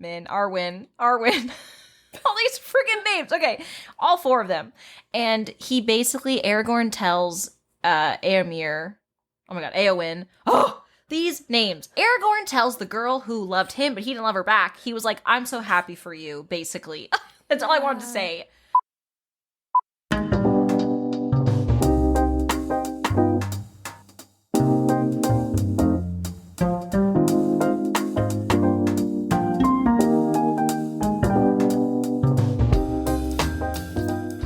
Arwen. All these freaking names. Okay, all 4 of them. And he basically, Aragorn tells Éomer, oh my god, Éowyn, oh, these names. Aragorn tells the girl who loved him, but he didn't love her back. He was like, I'm so happy for you, basically. That's all I wanted to say.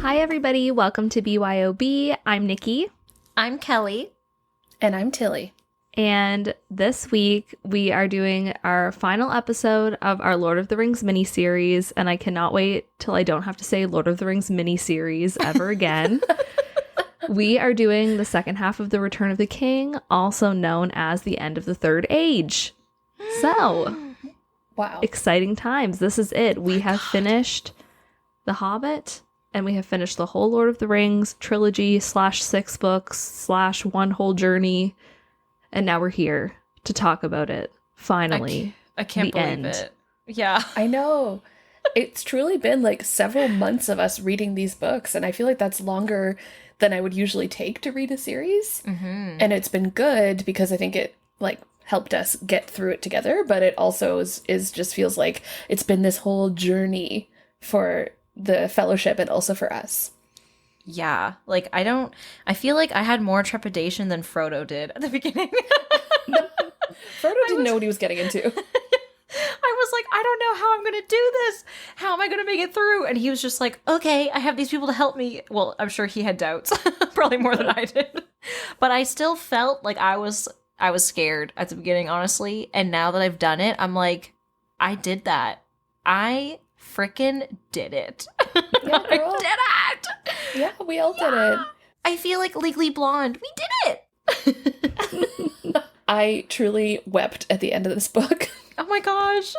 Hi, everybody. Welcome to BYOB. I'm Nikki. I'm Kelly. And I'm Tilly. And this week, we are doing our final episode of our Lord of the Rings miniseries. And I cannot wait till I don't have to say Lord of the Rings miniseries ever again. We are doing the second half of The Return of the King, also known as The End of the Third Age. So, wow. Exciting times. This is it. We have finished The Hobbit. And we have finished the whole Lord of the Rings trilogy / 6 books / one whole journey. And now we're here to talk about it. Finally. I can't believe it. Yeah. I know. It's truly been like several months of us reading these books. And I feel like that's longer than I would usually take to read a series. Mm-hmm. And it's been good because I think it like helped us get through it together. But it also is just feels like it's been this whole journey for the Fellowship and also for us. Yeah, like I feel like I had more trepidation than Frodo did at the beginning. Frodo didn't know what he was getting into. I was like, I don't know how I'm going to do this. How am I going to make it through? And he was just like, okay, I have these people to help me. Well, I'm sure he had doubts, probably more than I did. But I still felt like I was scared at the beginning, honestly. And now that I've done it, I'm like, I did that. I freaking did it. Yeah, I did it. Yeah, we all did it. I feel like Legally Blonde. We did it. I truly wept at the end of this book. Oh my gosh.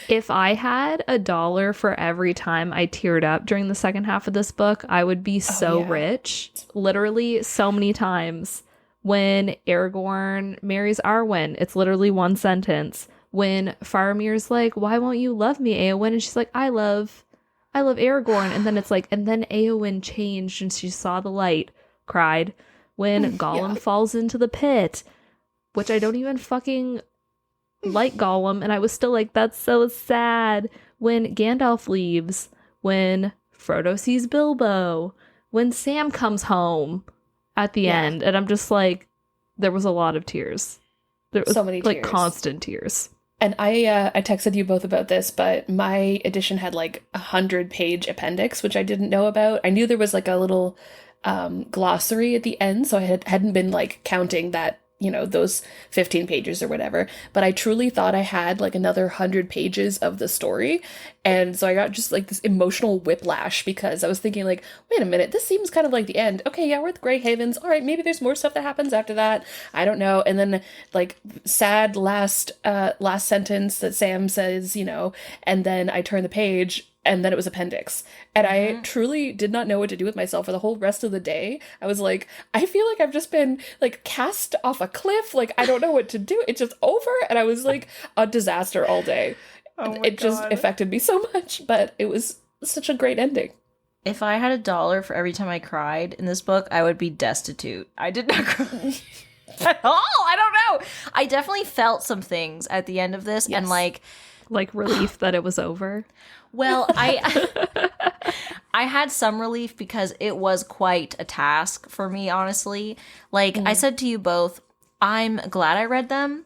If I had $1 for every time I teared up during the second half of this book, I would be so rich. Literally so many times. When Aragorn marries Arwen, it's literally one sentence. When Faramir's like, why won't you love me, Éowyn? And she's like, I love Aragorn. And then it's like, and then Éowyn changed and she saw the light, cried. When Gollum falls into the pit, which I don't even fucking like Gollum. And I was still like, that's so sad. When Gandalf leaves, when Frodo sees Bilbo, when Sam comes home at the end. And I'm just like, there was a lot of tears. There was so many like tears. Constant tears. And I texted you both about this, but my edition had like 100-page appendix, which I didn't know about. I knew there was like a little glossary at the end, so I hadn't been like counting that, you know, those 15 pages or whatever. But I truly thought I had like another 100 pages of the story. And so I got just like this emotional whiplash because I was thinking like, wait a minute, this seems kind of like the end. Okay, yeah, we're at the Grey Havens. All right, maybe there's more stuff that happens after that. I don't know. And then like sad last sentence that Sam says, you know, and then I turn the page and then it was appendix. And I truly did not know what to do with myself for the whole rest of the day. I was like, I feel like I've just been like cast off a cliff. Like, I don't know what to do. It's just over. And I was like a disaster all day. It just affected me so much, but it was such a great ending. If I had $1 for every time I cried in this book, I would be destitute. I did not cry at all. I don't know. I definitely felt some things at the end of this and like relief that it was over. Well, I had some relief because it was quite a task for me, honestly. Like I said to you both, I'm glad I read them.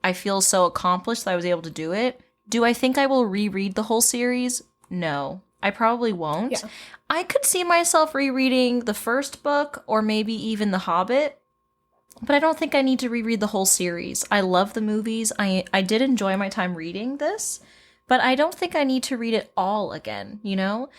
I feel so accomplished that I was able to do it. Do I think I will reread the whole series? No, I probably won't. Yeah. I could see myself rereading the first book or maybe even The Hobbit, but I don't think I need to reread the whole series. I love the movies. I did enjoy my time reading this, but I don't think I need to read it all again, you know?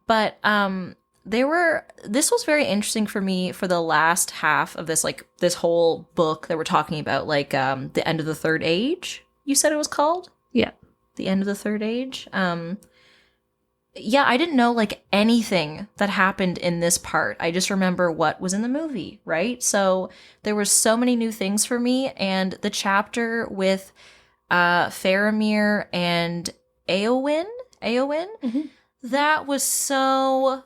But this was very interesting for me for the last half of this, like this whole book that we're talking about, like The End of the Third Age, you said it was called? Yeah. The End of the Third Age. Yeah, I didn't know like anything that happened in this part. I just remember what was in the movie, right? So there were so many new things for me, and the chapter with Faramir and Eowyn. Mm-hmm. That was so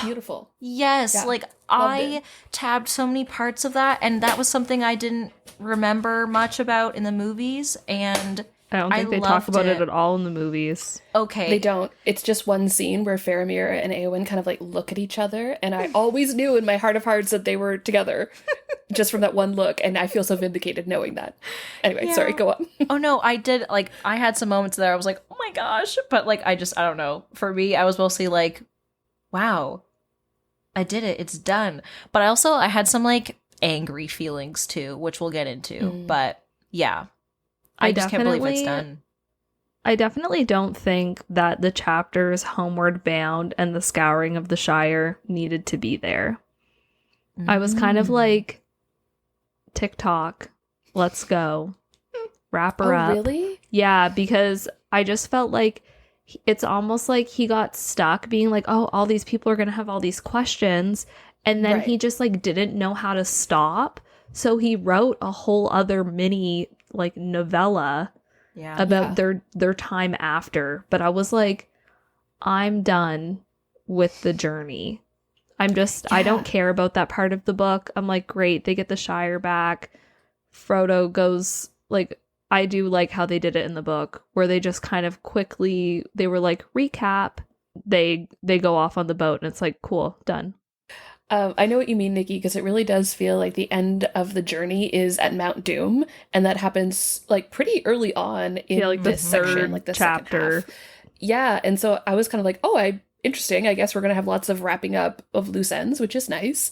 Beautiful. yes, Yeah, like loved I it. tabbed so many parts of that, and that was something I didn't remember much about in the movies, and I don't think they talk loved about it at all in the movies. Okay. They don't. It's just one scene where Faramir and Eowyn kind of like look at each other, and I always knew in my heart of hearts that they were together, just from that one look, and I feel so vindicated knowing that. Anyway, Yeah. sorry, go on. Oh no, I did, like, I had some moments there I was like, oh my gosh, but like I don't know. For me, I was mostly like, wow, I did it, it's done. But I had some like angry feelings too, which we'll get into. But yeah, I just can't believe it's done. I definitely don't think that the chapters Homeward Bound and the Scouring of the Shire needed to be there. I was kind of like, TikTok, let's go. Wrap her up. Really? Yeah, because I just felt like it's almost like he got stuck being like, oh, all these people are going to have all these questions. And then he just like didn't know how to stop. So he wrote a whole other mini like novella about their time after. But I was like, I'm done with the journey. I don't care about that part of the book. I'm like, great, they get the Shire back. Frodo goes, like, I do like how they did it in the book, where they just kind of quickly, they were like, recap. They go off on the boat, and it's like, cool, done. I know what you mean, Nikki, because it really does feel like the end of the journey is at Mount Doom, and that happens like pretty early on in like this the section, third like the chapter. second half. Yeah, and so I was kind of like, interesting. I guess we're gonna have lots of wrapping up of loose ends, which is nice.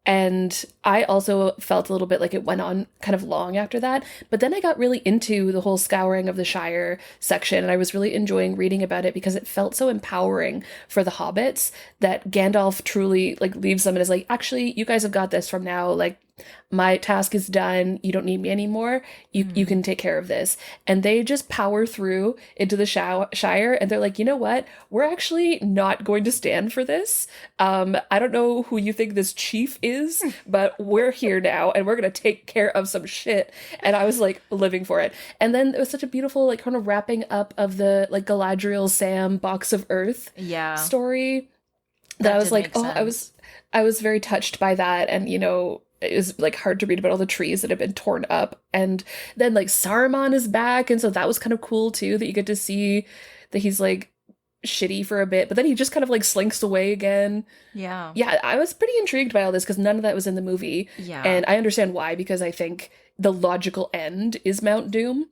And I also felt a little bit like it went on kind of long after that. But then I got really into the whole Scouring of the Shire section, and I was really enjoying reading about it because it felt so empowering for the hobbits that Gandalf truly like leaves them and is like, actually, you guys have got this from now. Like, my task is done. You don't need me anymore. You can take care of this. And they just power through into the Shire, and they're like, you know what? We're actually not going to stand for this. I don't know who you think this chief is, but we're here now, and we're going to take care of some shit. And I was like living for it. And then it was such a beautiful like kind of wrapping up of the like Galadriel Sam Box of Earth story that I was like, I was very touched by that. And, you know, it was like hard to read about all the trees that have been torn up. And then like Saruman is back. And so that was kind of cool too, that you get to see that he's like shitty for a bit, but then he just kind of like slinks away again. Yeah, I was pretty intrigued by all this because none of that was in the movie. And I understand why, because I think the logical end is Mount Doom.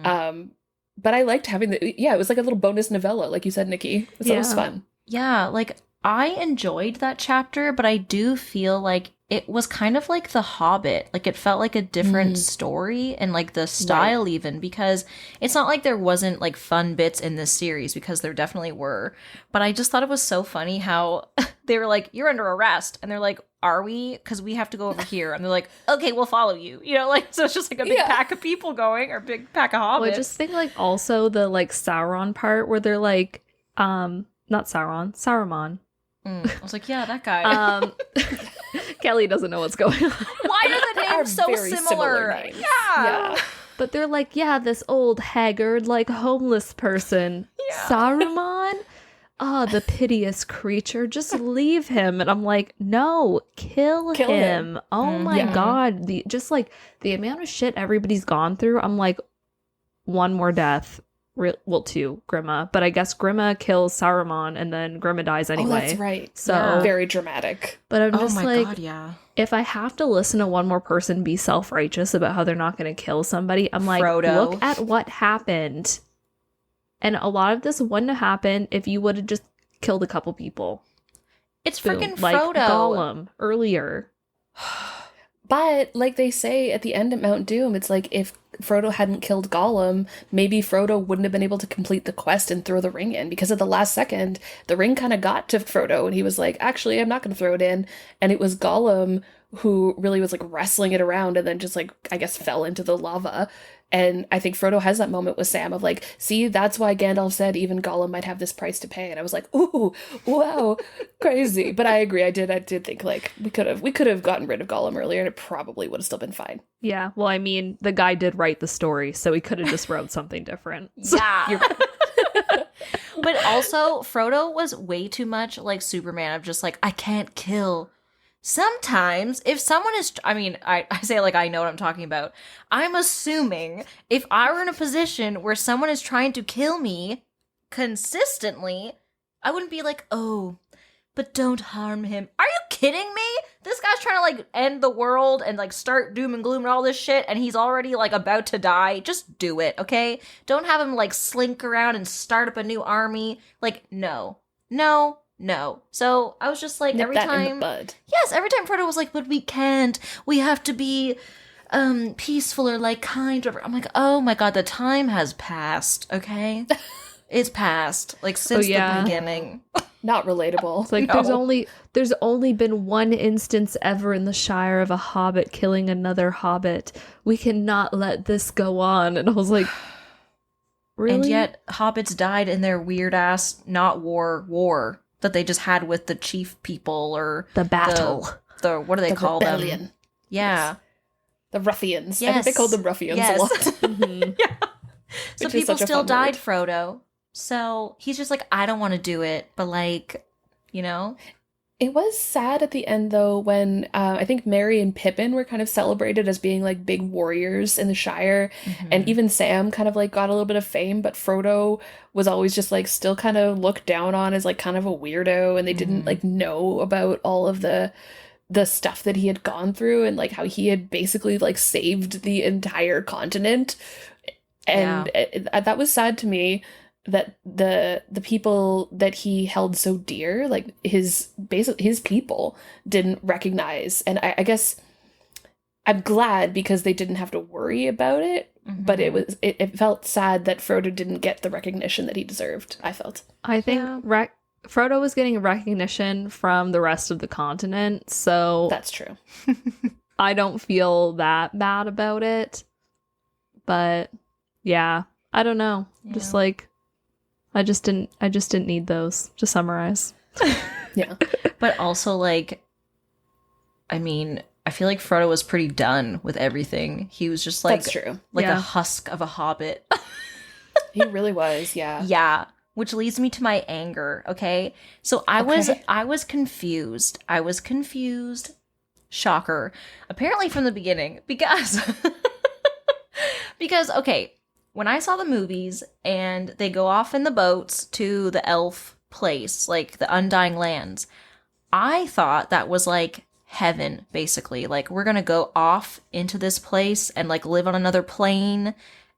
But I liked having it was like a little bonus novella, like you said, Nikki. So it was fun. Yeah, like I enjoyed that chapter, but I do feel like it was kind of like The Hobbit. Like, it felt like a different story, and like the style even, because it's not like there wasn't like fun bits in this series, because there definitely were. But I just thought it was so funny how they were like, you're under arrest. And they're like, are we? Because we have to go over here. And they're like, okay, we'll follow you. You know, like, so it's just like a big pack of people going, or big pack of hobbits. Well, I just think like also the like Sauron part where they're like, not Sauron, Saruman. I was like, yeah, that guy. Kelly doesn't know what's going on. Why are the names so similar? Names. Yeah. But they're like, yeah, this old haggard, like homeless person. Saruman? Oh, the piteous creature. Just leave him. And I'm like, no, kill him. Oh my God. Just like the amount of shit everybody's gone through. I'm like, one more death. Well, two, Grima. But I guess Grima kills Saruman, and then Grima dies anyway. Oh, that's right. So very dramatic. But I'm just like, God, if I have to listen to one more person be self-righteous about how they're not going to kill somebody, I'm like, Frodo. Look at what happened. And a lot of this wouldn't have happened if you would have just killed a couple people. It's Boom. freaking Like Frodo. Gollum earlier. But like they say at the end of Mount Doom, it's like if Frodo hadn't killed Gollum, maybe Frodo wouldn't have been able to complete the quest and throw the ring in, because at the last second, the ring kind of got to Frodo and he was like, actually, I'm not going to throw it in. And it was Gollum who really was like wrestling it around and then just like, I guess, fell into the lava. And I think Frodo has that moment with Sam of like, see, that's why Gandalf said even Gollum might have this price to pay. And I was like, ooh, wow, crazy. But I agree. I did think like we could have gotten rid of Gollum earlier and it probably would have still been fine. Yeah. Well, I mean, the guy did write the story, so he could have just wrote something different. Yeah. You're right. But also, Frodo was way too much like Superman of just like, I can't kill. Sometimes, if someone is, I mean, I say like I know what I'm talking about. I'm assuming if I were in a position where someone is trying to kill me consistently, I wouldn't be like, oh, but don't harm him. Are you kidding me? This guy's trying to like end the world and like start doom and gloom and all this shit, and he's already like about to die. Just do it, okay? Don't have him like slink around and start up a new army. Like, no. So I was just like, Nip that in the bud. Yes, every time Frodo was like, but we can't. We have to be peaceful or like kind. Or I'm like, oh my god, the time has passed, okay? It's passed, like since the beginning. Not relatable. It's like there's only been one instance ever in the Shire of a hobbit killing another hobbit. We cannot let this go on. And I was like, really? And yet hobbits died in their weird ass not war that they just had with the chief people or the battle. The what do they call rebellion. them? Yeah. Yes. The ruffians. Yes. I think they called them ruffians a lot. Mm-hmm. Yeah. So people still died, Frodo. So he's just like, I don't want to do it, but like, you know? It was sad at the end, though, when I think Merry and Pippin were kind of celebrated as being like big warriors in the Shire. Mm-hmm. And even Sam kind of like got a little bit of fame, but Frodo was always just like still kind of looked down on as like kind of a weirdo. And they didn't like know about all of the stuff that he had gone through and like how he had basically like saved the entire continent. And that was sad to me. That the people that he held so dear, like his people, didn't recognize. And I guess I'm glad because they didn't have to worry about it. Mm-hmm. But it felt sad that Frodo didn't get the recognition that he deserved. I think Frodo was getting recognition from the rest of the continent, so that's true. I don't feel that bad about it. But yeah, I don't know. Yeah. Just like. I just didn't need those, to summarize. Yeah. But also, like, I mean, I feel like Frodo was pretty done with everything. He was just like, that's true. Like a husk of a hobbit. He really was, yeah. Yeah. Which leads me to my anger, okay? So I was confused. Shocker. Apparently from the beginning, because okay, when I saw the movies and they go off in the boats to the elf place, like the Undying Lands, I thought that was like heaven, basically. Like, we're gonna go off into this place and like live on another plane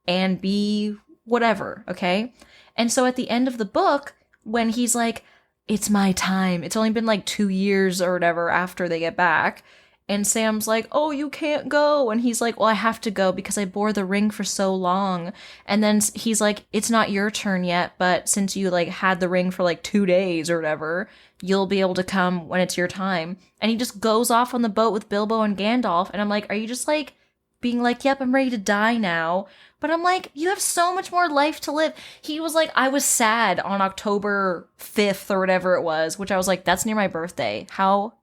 and be whatever, okay? And so at the end of the book, when he's like, it's my time, it's only been like 2 years or whatever after they get back, and Sam's like, oh, you can't go. And he's like, well, I have to go because I bore the ring for so long. And then he's like, it's not your turn yet, but since you like had the ring for like 2 days or whatever, you'll be able to come when it's your time. And he just goes off on the boat with Bilbo and Gandalf. And I'm like, are you just like being like, yep, I'm ready to die now? But I'm like, you have so much more life to live. He was like, I was sad on October 5th or whatever it was, which I was like, that's near my birthday. How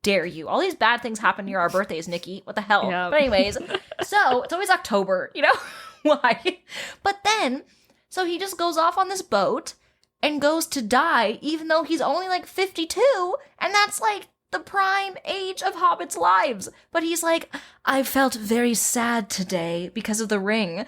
dare you? All these bad things happen near our birthdays, Nikki. What the hell? Yep. But anyways, so it's always October, you know? Why? But then, so he just goes off on this boat and goes to die, even though he's only like 52, and that's like the prime age of hobbits' lives. But he's like, I felt very sad today because of the ring.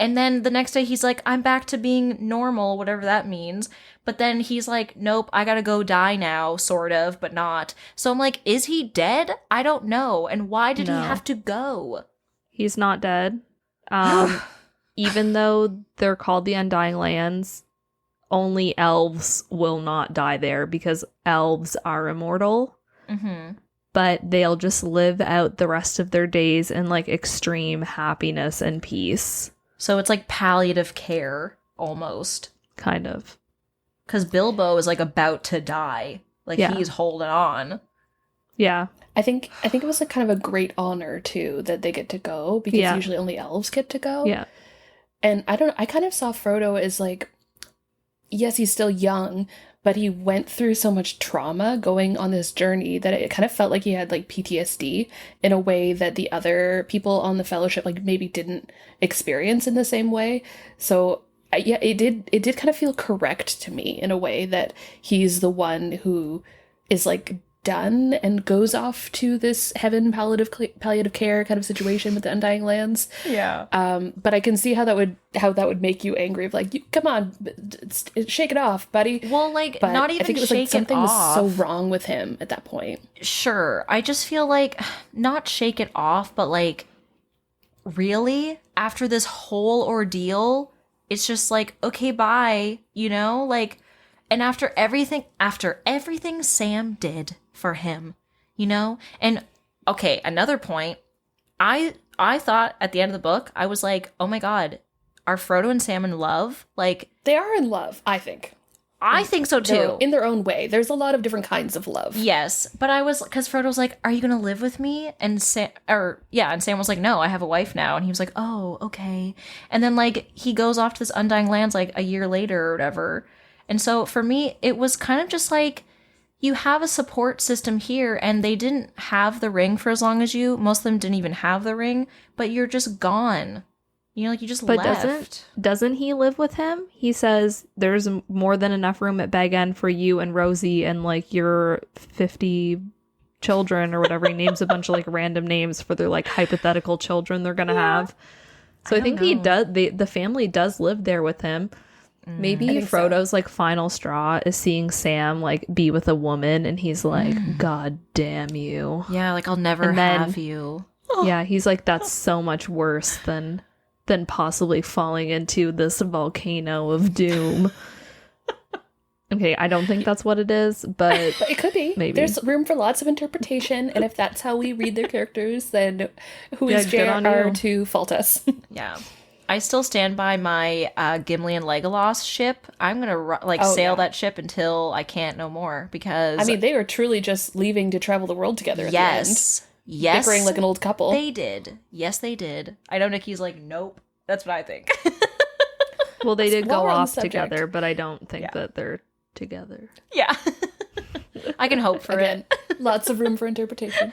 And then the next day he's like, I'm back to being normal, whatever that means. But then he's like, nope, I gotta go die now, sort of, but not. So I'm like, is he dead? I don't know. And why did he have to go? He's not dead. Even though they're called the Undying Lands, only elves will not die there because elves are immortal. Mm-hmm. But they'll just live out the rest of their days in like extreme happiness and peace. So it's like palliative care, almost. Kind of. Because Bilbo is like about to die. Like he's holding on. Yeah. I think it was like kind of a great honor too that they get to go because usually only elves get to go. Yeah. And I kind of saw Frodo as like, yes, he's still young, but he went through so much trauma going on this journey that it kind of felt like he had like PTSD in a way that the other people on the Fellowship like maybe didn't experience in the same way. So yeah, it did kind of feel correct to me in a way that he's the one who is like done and goes off to this heaven palliative care kind of situation with the Undying Lands. Yeah. But I can see how that would make you angry. Of like, come on, shake it off, buddy. Well, like, but not even I think it was shake like something it was off. so wrong with him at that point. Sure. I just feel like, not shake it off, but like, really? After this whole ordeal, it's just like, okay, bye, you know? Like, and after everything Sam did for him, you know? And okay, another point, I thought at the end of the book, I was like, oh my god, are Frodo and Sam in love? Like, they are in love, I think. I think so too. In their own way. There's a lot of different kinds of love. Yes, but I was, because Frodo's like, are you gonna live with me? And Sam was like, no, I have a wife now. And he was like, oh, okay. And then like he goes off to this Undying Lands like a year later or whatever. And so for me, it was kind of just like, you have a support system here, and they didn't have the ring for as long as you. Most of them didn't even have the ring, but you're just gone. You know, like you just left. Doesn't he live with him? He says there's more than enough room at Bag End for you and Rosie and like your 50 children or whatever. He names a bunch of like random names for their like hypothetical children they're gonna have. So I think he does. The family does live there with him. Maybe Frodo's like final straw is seeing Sam like be with a woman, and he's like, God damn you. Yeah, like I'll never have you. Yeah, he's like, that's so much worse than possibly falling into this volcano of doom. Okay, I don't think that's what it is, but it could be. Maybe. There's room for lots of interpretation, and if that's how we read their characters, then who is J.R.R. to fault us? Yeah. I still stand by my Gimli and Legolas ship. I'm going to sail that ship until I can't no more, because... I mean, they were truly just leaving to travel the world together at the end. Yes. Bickering like an old couple. They did. Yes, they did. I know Nikki's like, nope. That's what I think. Well, they did go off together, but I don't think that they're together. Yeah. I can hope for it. Lots of room for interpretation.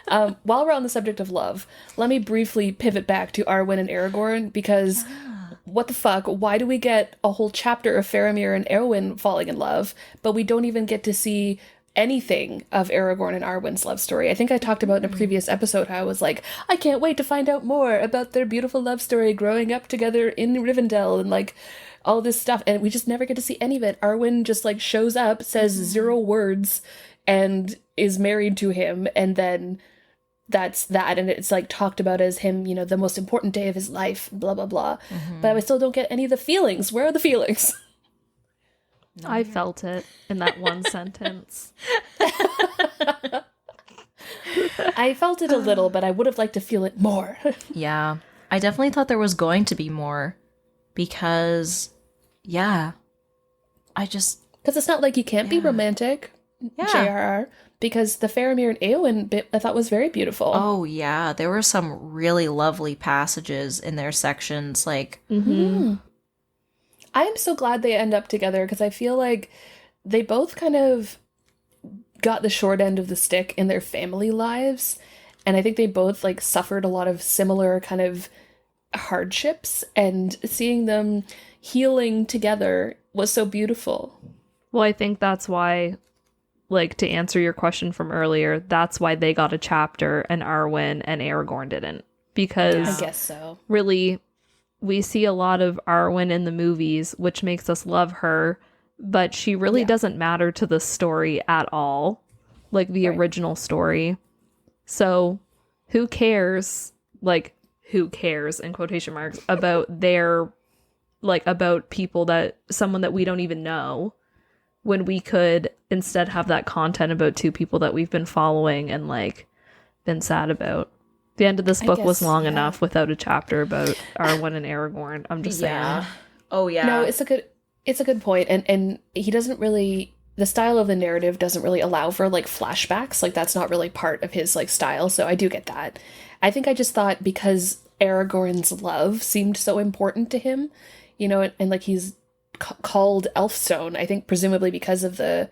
While we're on the subject of love, let me briefly pivot back to Arwen and Aragorn, because what the fuck? Why do we get a whole chapter of Faramir and Arwen falling in love, but we don't even get to see anything of Aragorn and Arwen's love story? I think I talked about in a previous episode how I was like, I can't wait to find out more about their beautiful love story growing up together in Rivendell and like all this stuff, and we just never get to see any of it. Arwen just like shows up, says 0 words, and is married to him, and then that's that, and it's like talked about as him, you know, the most important day of his life, blah blah blah. But I still don't get any of the feelings. Where are the feelings? I felt it in that one sentence. I felt it a little, but I would have liked to feel it more. Yeah. I definitely thought there was going to be more, because, because it's not like you can't be romantic, J.R.R., because the Faramir and Éowyn bit I thought was very beautiful. Oh, yeah. There were some really lovely passages in their sections, like... I am so glad they end up together, because I feel like they both kind of got the short end of the stick in their family lives, and I think they both like suffered a lot of similar kind of hardships, and seeing them healing together was so beautiful. Well, I think that's why, like, to answer your question from earlier, that's why they got a chapter and Arwen and Aragorn didn't, because I guess so. Really, we see a lot of Arwen in the movies, which makes us love her, but she really doesn't matter to the story at all, like the original story. So who cares, like, who cares, in quotation marks, about their, like, about people that, someone that we don't even know, when we could instead have that content about 2 people that we've been following and, like, been sad about. The end of this book was long enough without a chapter about Arwen and Aragorn. I'm just saying. Oh, yeah. No, it's a good point. And he doesn't really, the style of the narrative doesn't really allow for like flashbacks. Like that's not really part of his like style. So I do get that. I think I just thought because Aragorn's love seemed so important to him, you know, and like he's called Elfstone, I think presumably because of the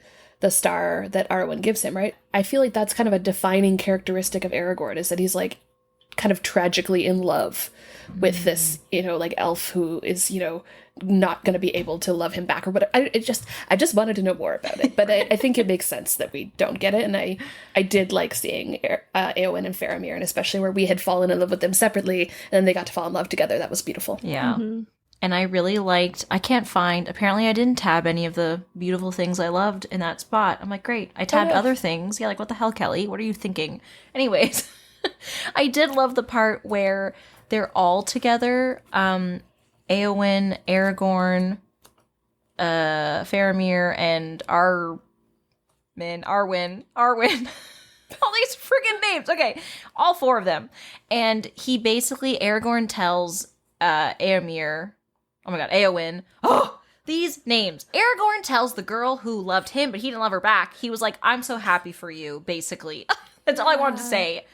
star that Arwen gives him, right? I feel like that's kind of a defining characteristic of Aragorn, is that he's like kind of tragically in love with this, you know, like elf who is, you know, not going to be able to love him back or whatever. I just wanted to know more about it, but I think it makes sense that we don't get it. And I did like seeing Éowyn and Faramir, and especially where we had fallen in love with them separately and then they got to fall in love together. That was beautiful. Yeah. And I really liked, apparently I didn't tab any of the beautiful things I loved in that spot. I'm like, great. I tabbed other things. Yeah, like, what the hell, Kelly? What are you thinking? Anyways, I did love the part where they're all together. Éowyn, Aragorn, Faramir, and Arwen. All these friggin' names. Okay, all 4 of them. And he basically, Aragorn tells Éomer, oh my god, Éowyn, oh, these names. Aragorn tells the girl who loved him, but he didn't love her back. He was like, I'm so happy for you, basically. That's all I wanted to say.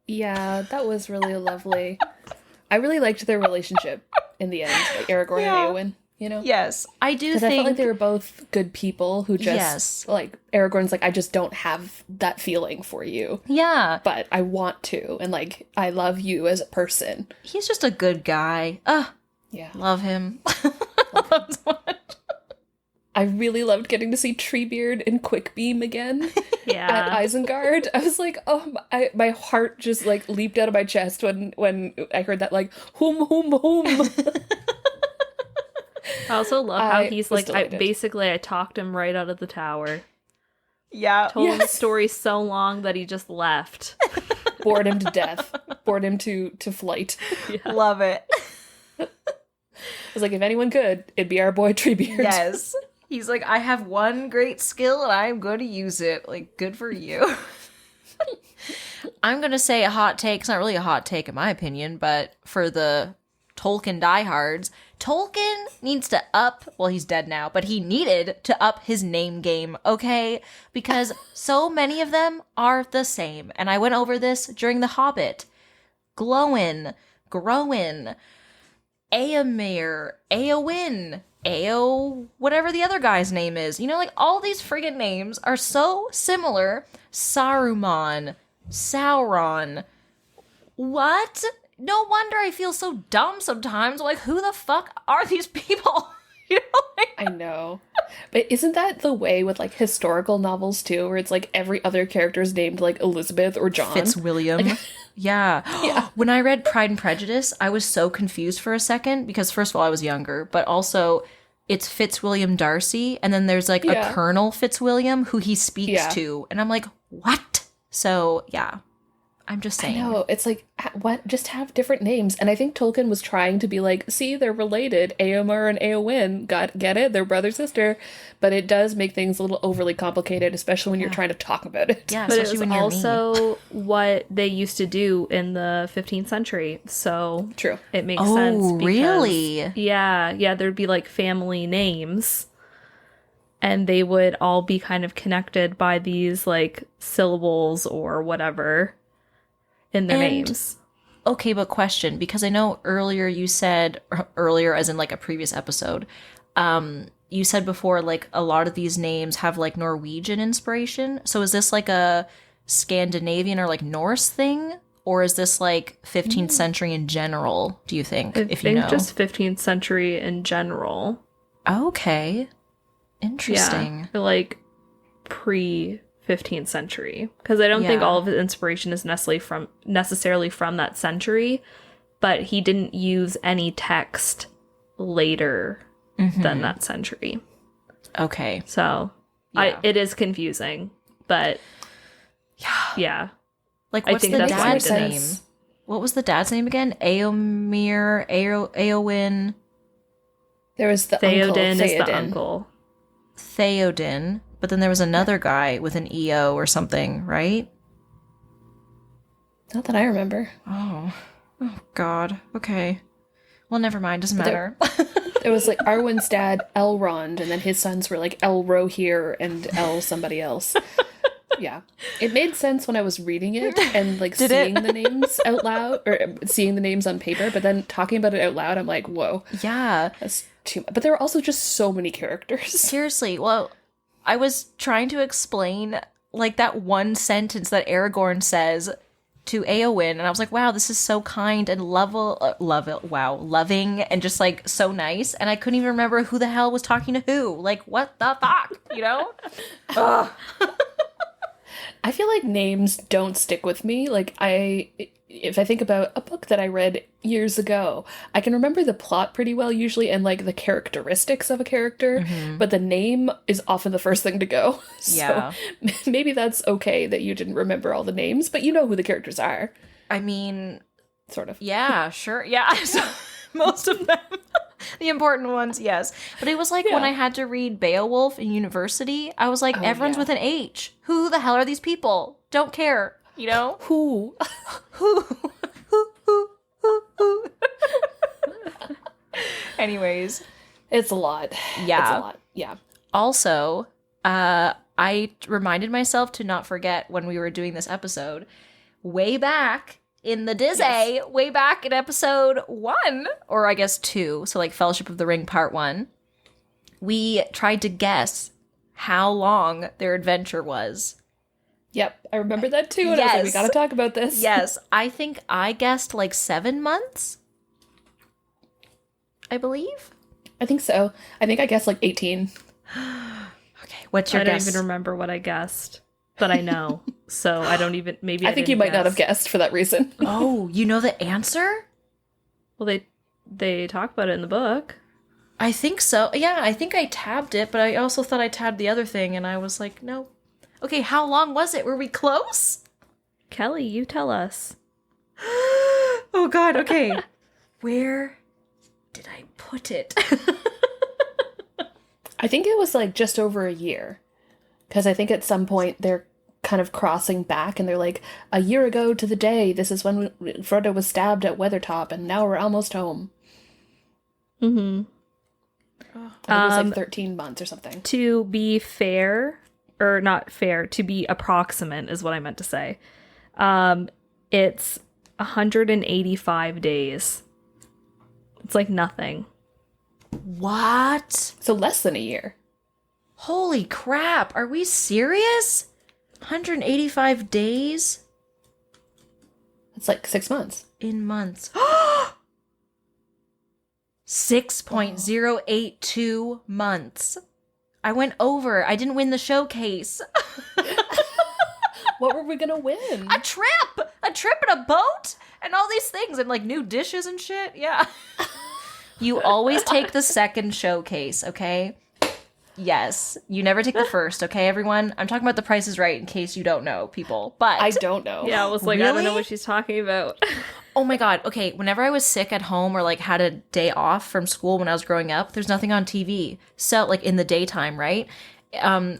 Yeah, that was really lovely. I really liked their relationship in the end, like Aragorn and Éowyn, you know? Yes, I do think... Because I felt like they were both good people who just, like, Aragorn's like, I just don't have that feeling for you. Yeah. But I want to, and, like, I love you as a person. He's just a good guy. Yeah. Love him. Love him so much. I really loved getting to see Treebeard and Quickbeam again at Isengard. I was like, oh, my heart just like leaped out of my chest when I heard that, like, hum, hum, hum. I also love how he's like, I talked him right out of the tower. Yeah. Told him the story so long that he just left. Bored him to death. Bored him to flight. Yeah. Love it. I was like, if anyone could, it'd be our boy Treebeard. Yes. He's like, I have one great skill and I'm going to use it. Like, good for you. I'm going to say a hot take. It's not really a hot take in my opinion, but for the Tolkien diehards, Tolkien needs to he's dead now, but he needed to up his name game, okay? Because so many of them are the same. And I went over this during The Hobbit. Glowin, Growin, Éomer, Éowyn, whatever the other guy's name is. You know, like, all these friggin' names are so similar. Saruman, Sauron. What? No wonder I feel so dumb sometimes. Like, who the fuck are these people? You know, like... I know. But isn't that the way with, like, historical novels, too? Where it's, like, every other character is named, like, Elizabeth or John? Fitzwilliam. Like... Yeah. When I read Pride and Prejudice, I was so confused for a second because, first of all, I was younger, but also it's Fitzwilliam Darcy, and then there's like a Colonel Fitzwilliam who he speaks to, and I'm like, what? So, yeah. I'm just saying. I know, it's like, what? Just have different names. And I think Tolkien was trying to be like, see, they're related. Éomer and Éowyn, get it? They're brother-sister. But it does make things a little overly complicated, especially when you're trying to talk about it. Yeah, but it was also what they used to do in the 15th century. So true. It makes sense. Oh, really? Yeah, there'd be like family names. And they would all be kind of connected by these like syllables or whatever in their names. Okay, but question, because I know earlier you said, earlier as in like a previous episode, you said before like a lot of these names have like Norwegian inspiration. So is this like a Scandinavian or like Norse thing? Or is this like 15th century in general, do you think, if you know? I think just 15th century in general. Okay. Interesting. Yeah, like pre-15th century. Because I don't think all of his inspiration is necessarily from that century, but he didn't use any text later than that century. Okay. So it is confusing, but yeah. Like, what's the dad's name? What was the dad's name again? Éomer, Éowyn. There was the Theoden uncle. Is the uncle. Theoden. But then there was another guy with an EO or something, right? Not that I remember. Oh God. Okay. Well, never mind. Doesn't matter. It was like Arwen's dad, Elrond, and then his sons were like Elrohir and El somebody else. Yeah. It made sense when I was reading it and like seeing the names out loud, or seeing the names on paper, but then talking about it out loud, I'm like, whoa. Yeah. That's too much. But there were also just so many characters. Seriously. Well, I was trying to explain like that one sentence that Aragorn says to Eowyn, and I was like, wow, this is so kind and loving, and just like so nice. And I couldn't even remember who the hell was talking to who. Like, what the fuck, you know? Ugh. I feel like names don't stick with me. Like, if I think about a book that I read years ago, I can remember the plot pretty well usually and like the characteristics of a character, but the name is often the first thing to go. Yeah. So maybe that's okay that you didn't remember all the names, but you know who the characters are. I mean, sort of. Yeah, sure. Yeah. So, most of them. The important ones, yes. But it was like when I had to read Beowulf in university, I was like, everyone's with an H. Who the hell are these people? Don't care. You know? Who? Who? Anyways. It's a lot. Yeah. It's a lot. Yeah. Also, I reminded myself to not forget when we were doing this episode, way back in the Disney, way back in episode 1, or I guess 2, so like Fellowship of the Ring Part 1, we tried to guess how long their adventure was. Yep, I remember that too, and I was like, we gotta talk about this. Yes, I think I guessed like 7 months, I believe. I think so. I think I guessed like 18. Okay, what's your guess? I don't even remember what I guessed, but I know. So I don't even, maybe I think you might not have guessed for that reason. Oh, you know the answer? Well, they talk about it in the book. I think so. Yeah, I think I tabbed it, but I also thought I tabbed the other thing, and I was like, no. Okay, how long was it? Were we close? Kelly, you tell us. Oh, God, okay. Where did I put it? I think it was like just over a year. Because I think at some point they're kind of crossing back, and they're like, a year ago to the day, this is when Frodo was stabbed at Weathertop, and now we're almost home. Mm-hmm. It was like 13 months or something. To be fair, or not fair, to be approximate is what I meant to say. It's 185 days. It's like nothing. What? So less than a year. Holy crap. Are we serious? 185 days? It's like 6 months. In months. 6.082 months. I went over. I didn't win the showcase. What were we gonna win? A trip and a boat and all these things and like new dishes and shit. Yeah. You always take the second showcase, okay? Yes. You never take the first, okay, everyone? I'm talking about The Price is Right in case you don't know, people. But I don't know. Yeah, I was like, Really? I don't know what she's talking about. Oh my God. Okay. Whenever I was sick at home or like had a day off from school when I was growing up, there's nothing on TV. So like in the daytime, right?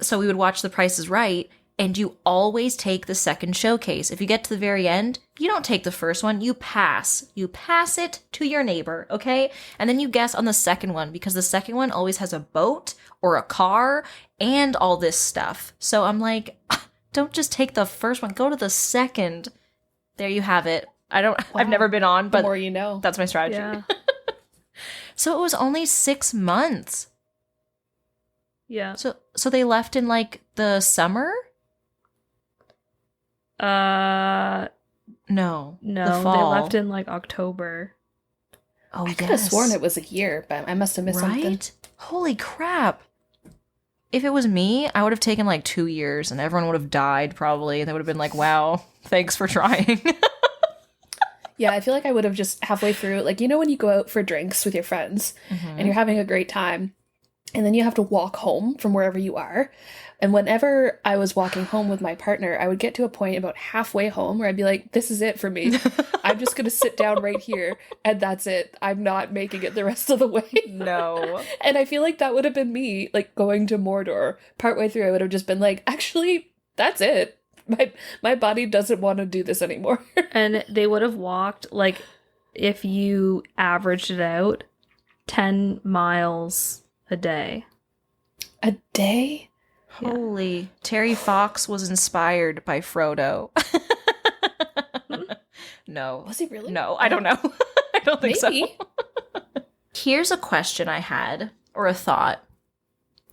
So we would watch The Price is Right, and you always take the second showcase. If you get to the very end, you don't take the first one. You pass. You pass it to your neighbor, okay? And then you guess on the second one, because the second one always has a boat or a car and all this stuff. So I'm like, don't just take the first one. Go to the second. There you have it. I've never been on, but the more you know. That's my strategy. Yeah. So it was only 6 months. Yeah. So they left in like the summer? No, the they fall. left in like October. Oh, I could have sworn it was a year, but I must have missed something. Holy crap. If it was me, I would have taken like 2 years and everyone would have died probably. And they would have been like, wow, thanks for trying. Yeah, I feel like I would have just halfway through, like, you know when you go out for drinks with your friends and you're having a great time, and then you have to walk home from wherever you are. And whenever I was walking home with my partner, I would get to a point about halfway home where I'd be like, this is it for me. I'm just going to sit down right here, and that's it. I'm not making it the rest of the way. No. And I feel like that would have been me, like, going to Mordor. Partway through, I would have just been like, actually, that's it. My body doesn't want to do this anymore. And they would have walked, like, if you averaged it out, 10 miles a day. A day? Holy. Terry Fox was inspired by Frodo. No. Was he really? No, I don't know. I don't think Maybe. so. Here's a question I had, or a thought.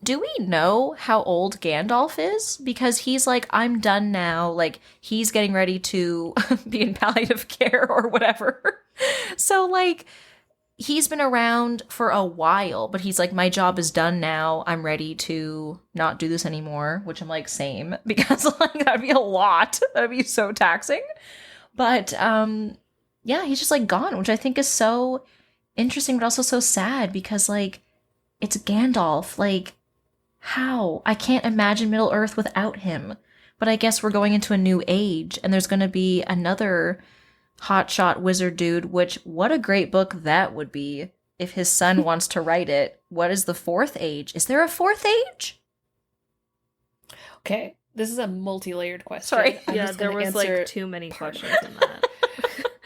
do we know how old Gandalf is? Because he's like, I'm done now. Like, he's getting ready to be in palliative care or whatever. So, like, he's been around for a while, but he's like, my job is done now. I'm ready to not do this anymore, which I'm like, same, because like that'd be a lot. That'd be so taxing. But yeah, he's just like gone, which I think is so interesting, but also so sad because like it's Gandalf. Like, how? I can't imagine Middle Earth without him. But I guess we're going into a new age, and there's going to be another hotshot wizard dude, which what a great book that would be if his son wants to write it. What is the fourth age? Is there a fourth age? Okay, this is a multi-layered question. Sorry. Yeah, there was like too many questions in that.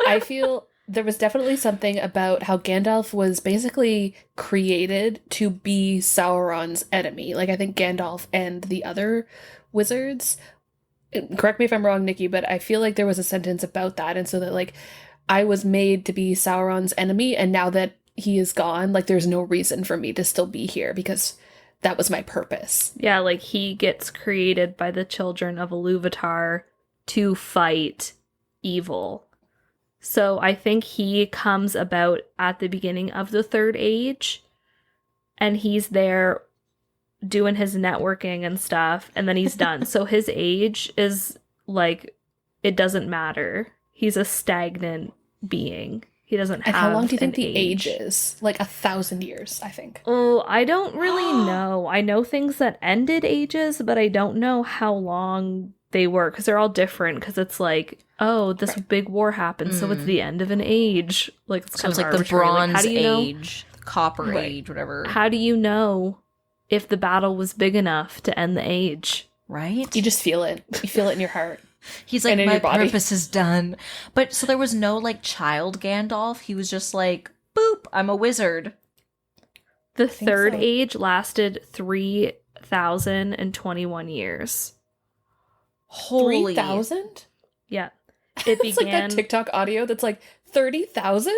I feel there was definitely something about how Gandalf was basically created to be Sauron's enemy. Like, I think Gandalf and the other wizards, correct me if I'm wrong, Nikki, but I feel like there was a sentence about that. And so that, like, I was made to be Sauron's enemy, and now that he is gone, like, there's no reason for me to still be here because that was my purpose. Yeah, like, he gets created by the children of Iluvatar to fight evil. So I think he comes about at the beginning of the Third Age, and he's there doing his networking and stuff, and then he's done. So his age is like, it doesn't matter. He's a stagnant being. He doesn't have. And how long do you think the age is? Like 1,000 years, I think. Oh, I don't really know. I know things that ended ages, but I don't know how long they were, because they're all different, because it's like, oh, this big war happened, so it's the end of an age. Like, it's kind of like arbitrary. the Bronze like, how do you Age, know? Copper Age, whatever. How do you know if the battle was big enough to end the age? Right? You just feel it. You feel it in your heart. He's like, in my your body. purpose is done. But so there was no like child Gandalf. He was just like, boop, I'm a wizard. The Third so. Age lasted 3,021 years. Holy 3,000? Yeah. It It's like that TikTok audio that's like 30,000?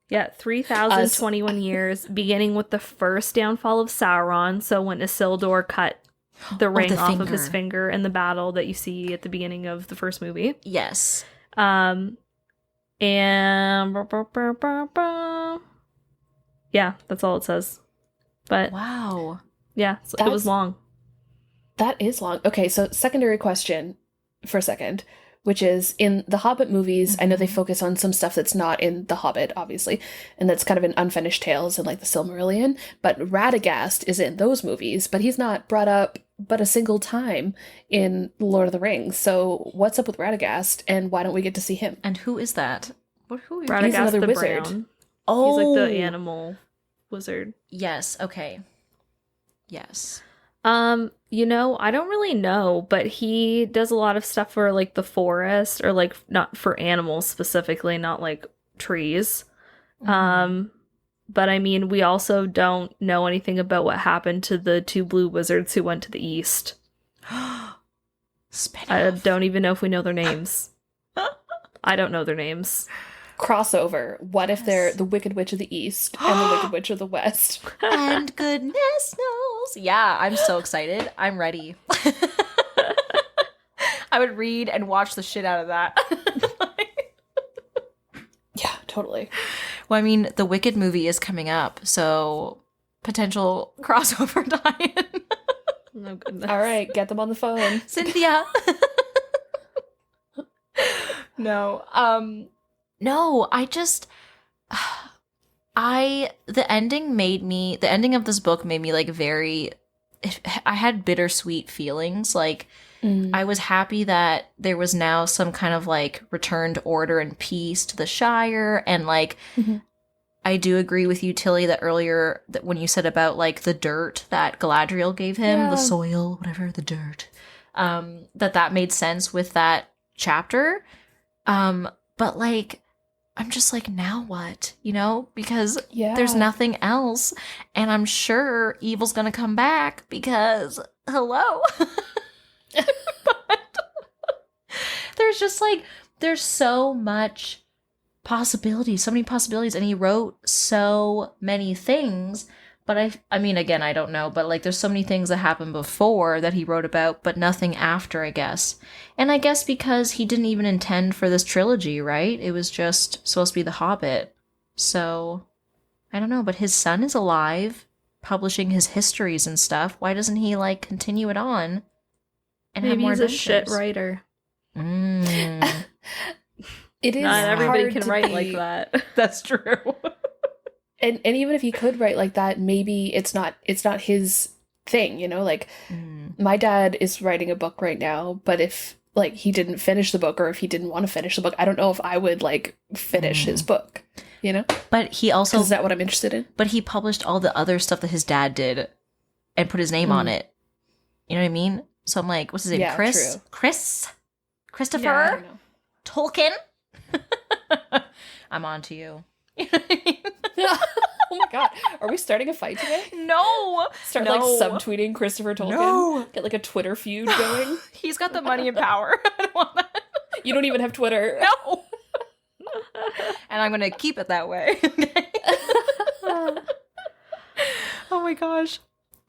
Yeah, 3,021 years, beginning with the first downfall of Sauron. So when Isildur cut the ring off of his finger in the battle that you see at the beginning of the first movie. Yes. And yeah, that's all it says. But wow. Yeah, so it was long. That is long. Okay, so secondary question for a second, which is in the Hobbit movies, I know they focus on some stuff that's not in The Hobbit, obviously, and that's kind of in Unfinished Tales and like the Silmarillion, but Radagast is in those movies, but he's not brought up but a single time in Lord of the Rings. So what's up with Radagast, and why don't we get to see him? And who is that? Who Radagast He's another the wizard. Brown. Oh. He's like the animal wizard. Yes, okay. Yes. You know, I don't really know, but he does a lot of stuff for like the forest, or like not for animals specifically, not like trees. But I mean, we also don't know anything about what happened to the two blue wizards who went to the east. I don't even know if we know their names. I don't know their names. Crossover. What if they're the Wicked Witch of the East and the Wicked Witch of the West? And goodness knows. Yeah, I'm so excited. I'm ready. I would read and watch the shit out of that. Yeah, totally. Well, I mean, the Wicked movie is coming up, so potential crossover tie-in. Oh, goodness. All right, get them on the phone. Cynthia. No, I just, the ending of this book made me like I had bittersweet feelings. Like, I was happy that there was now some kind of like returned order and peace to the Shire. And like, I do agree with you, Tilly, that earlier that when you said about like the dirt that Galadriel gave him, the soil, whatever, the dirt, that made sense with that chapter. But like, I'm just like, now what? You know, because there's nothing else. And I'm sure evil's gonna come back because, hello. But there's just like, there's so much possibilities, so many possibilities. And he wrote so many things. But I mean, again, I don't know, but like there's so many things that happened before that he wrote about, but nothing after, I guess. And I guess because he didn't even intend for this trilogy, right? It was just supposed to be The Hobbit. So, I don't know, but his son is alive, publishing his histories and stuff. Why doesn't he like continue it on and have Maybe more he's a adventures? shit writer. It is Not everybody hard can to write like be- that. That's true. And even if he could write like that, maybe it's not his thing, you know? Like my dad is writing a book right now, but if like he didn't finish the book or if he didn't want to finish the book, I don't know if I would like finish his book, you know? But he also, Is that what I'm interested in? but he published all the other stuff that his dad did and put his name on it. You know what I mean? So I'm like, what's his name? Yeah, Chris? true. Christopher? Yeah, I don't know. Tolkien? I'm on to you. You know what I mean? Oh my god. Are we starting a fight today? No! Start No. like subtweeting Christopher Tolkien? No. Get like a Twitter feud going? He's got the money and power. I don't want that. You don't even have Twitter. No! And I'm gonna keep it that way. Oh my gosh.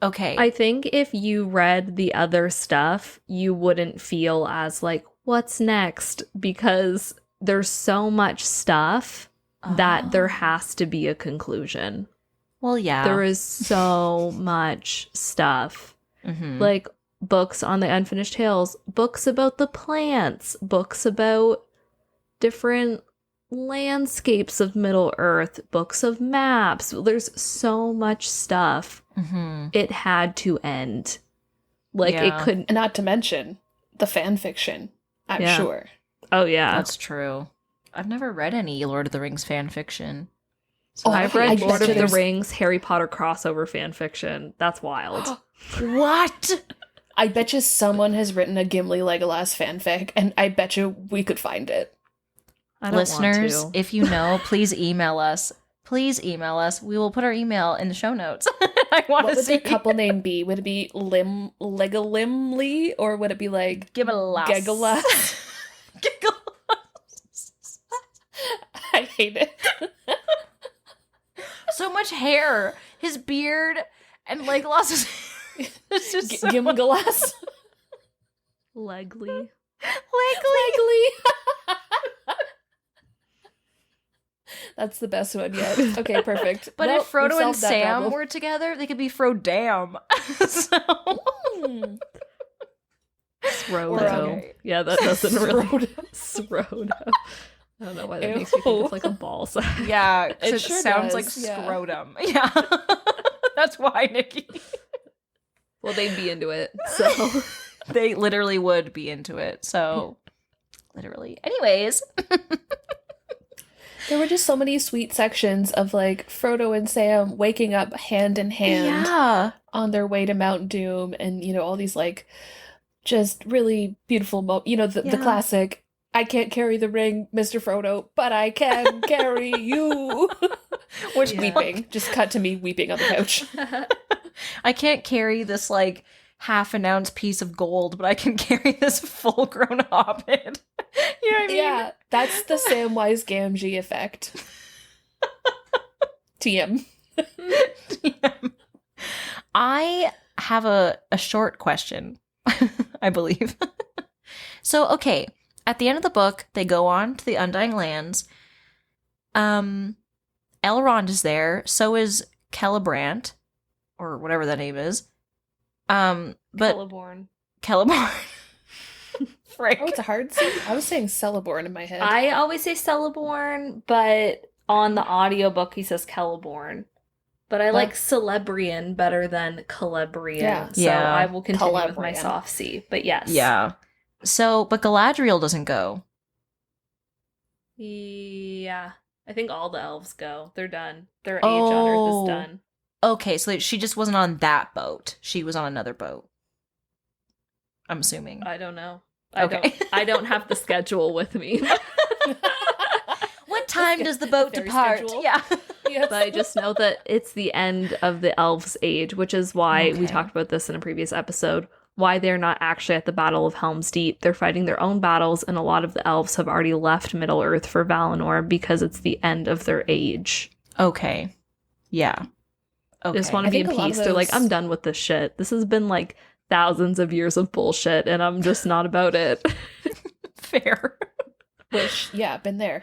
Okay. I think if you read the other stuff, you wouldn't feel as like, what's next? Because there's so much stuff that there has to be a conclusion. Well, yeah. There is so much stuff. Mhm. Like books on the Unfinished Tales, books about the plants, books about different landscapes of Middle Earth, books of maps. There's so much stuff. Mhm. It had to end. Like Yeah. it couldn't. And not to mention the fan fiction, I'm Yeah. sure. Oh yeah, That's true. I've never read any Lord of the Rings fan fiction. So Oh, I've I read bet Lord you of the there's- Rings, Harry Potter crossover fan fiction. That's wild. What? I bet you someone has written a Gimli Legolas fanfic, and I bet you we could find it. I don't Listeners, want to. if you know, please email us. Please email us. We will put our email in the show notes. I want What to would see their couple name be? Would it be Legolimly, or would it be like Give it a laugh. Gegalas? I hate it. So much hair. His beard and Legolas is it's just so Gimgalas? Legly. Legly. That's the best one yet. Okay, perfect. But Well, if Frodo we've and solved that Sam problem. were together, they could be Frodam. So Hmm. Srodo. Okay. Yeah, that doesn't really. Frodo. Srodo. I don't know why that makes me think of like a ball sack. yeah, 'cause It it sure sounds does, like yeah. scrotum. Yeah. That's why, Nikki. Well, they'd be into it. So They literally would be into it. So literally. Anyways. There were just so many sweet sections of like Frodo and Sam waking up hand in hand Yeah. on their way to Mount Doom, and you know, all these like just really beautiful the Yeah. classic "I can't carry the ring, Mr. Frodo, but I can carry you." Which Yeah. Weeping. Just cut to me weeping on the couch. I can't carry this like half an ounce piece of gold, but I can carry this full grown hobbit. You know what I mean? Yeah, that's the Samwise Gamgee effect. TM. I have a short question, I believe. So, okay, at the end of the book, they go on to the Undying Lands. Elrond is there, so is Celebrant, or whatever that name is. But Celeborn. Celeborn. Frick. Oh, it's a hard C? I was saying Celeborn in my head. I always say Celeborn, but on the audiobook he says Celeborn. But I like Celebrian better than Celebrian. Yeah. So Yeah. I will continue with my Celebrian. soft C. But yes. Yeah. So, but Galadriel doesn't go. Yeah. I think all the elves go. They're done. Their age Oh. on Earth is done. Okay, so she just wasn't on that boat. She was on another boat. I'm assuming. I don't know. Okay. I don't have the schedule with me. What time does the boat Very depart? schedule. Yeah. Yes. But I just know that it's the end of the elves' age, which is why we Okay. talked about this in a previous episode. Why they're not actually at the Battle of Helm's Deep. They're fighting their own battles, and a lot of the elves have already left Middle Earth for Valinor because it's the end of their age. Okay. Yeah. They just Okay. want to I be in think a lot of peace. They're like, those- I'm done with this shit. This has been like thousands of years of bullshit, and I'm just not about it. Fair. Which, yeah, been there.